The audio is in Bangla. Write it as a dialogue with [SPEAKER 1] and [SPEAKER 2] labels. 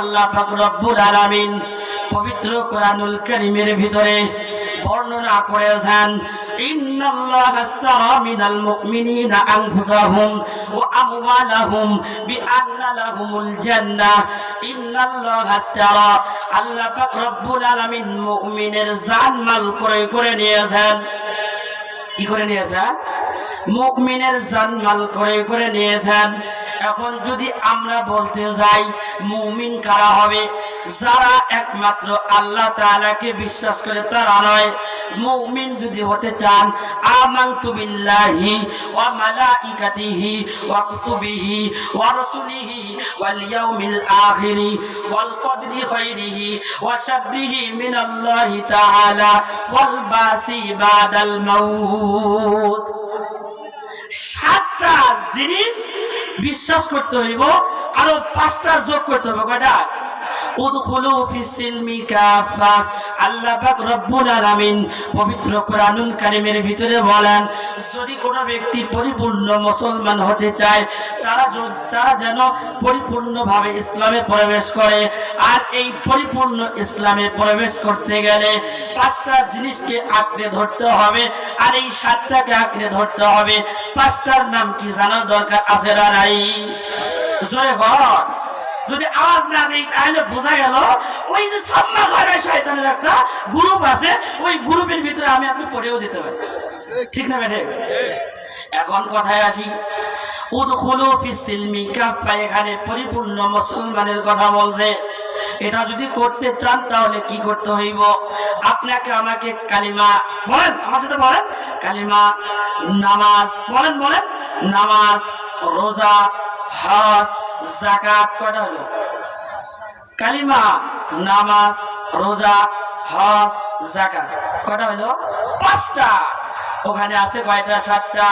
[SPEAKER 1] আল্লাহ পাক রব্বুল আলামিন পবিত্র কোরআনুল কারীমের ভিতরে বর্ণনা করেছেন, ইন্নাল্লাহা আশতারা মিনাল মুমিনিনা আনফুসাহুম ওয়া আমওয়ালাহুম বিআন্না লাহুমুল জান্নাহ। ইন্নাল্লাহা আশতারা, আল্লাহ পাক রব্বুল আলামিন মুমিনের জান মাল ক্রয় করে নিয়েছেন। কি করে নিয়েছেন? মুমিনের জান মাল ক্রয় করে নিয়েছেন। এখন যদি আমরা বলতে যাই মুমিন কারা হবে? যারা একমাত্র আল্লাহ তাআলাকে বিশ্বাস করে তারা নয়। মুমিন যদি হতে চান, আমানতু বিল্লাহি ওয়া মালাইকাতিহি ওয়া কুতুবিহি ওয়া রাসূলিহি ওয়াল ইয়াউমিল আখিরি ওয়াল কদরি খাইরিহি ওয়া শাররিহি মিনাল্লাহি তাআলা ওয়াল বাসি বাদাল মাউত। সাতটা জিনিস বিশ্বাস করতে হইব, আরো পাঁচটা যোগ করতে হবে। কয়টা? উদখুলু ফিস-সিলমি কাফা। আল্লাহ পাক রব্বুল আলামিন পবিত্র কোরআনুল কারীমের ভিতরে বলেন, যদি কোনো ব্যক্তি পরিপূর্ণ মুসলমান হতে চায় তারা যেন পরিপূর্ণভাবে ইসলামে প্রবেশ করে। আর এই পরিপূর্ণ ইসলামে প্রবেশ করতে গেলে পাঁচটা জিনিসকে আঁকড়ে ধরতে হবে, আর এই সাতটাকে আঁকড়ে ধরতে হবে। পাঁচটার নাম কি জানার দরকার আছে না নাই? জোরে ঘর যদি আওয়াজ না দেই তাহলে বোঝা গেল ওই যে সাম্মা খারা শয়তানের একটা গ্রুপ আছে, ওই গ্রুপের ভিতরে আমি আপনি পড়েও যেতে পারি। ঠিক না বেঠে? এখন কথায় আসি, উদখুলু ফিস-সিলমি কাফা, এখানে পরিপূর্ণ মুসলমানের কথা বলছে। এটা যদি করতে চান তাহলে কি করতে হইব? আপনাকে আমাকে কালিমা বলেন, আমার সাথে বলেন, কালিমা, নামাজ বলেন, বলেন, নামাজ, রোজা, হজ, যাকাত। কয়টা হলো? কালিমা, নামাজ, রোজা, হজ, যাকাত। কয়টা হলো? পাঁচটা। ওখানে আছে কয়টা? সাতটা।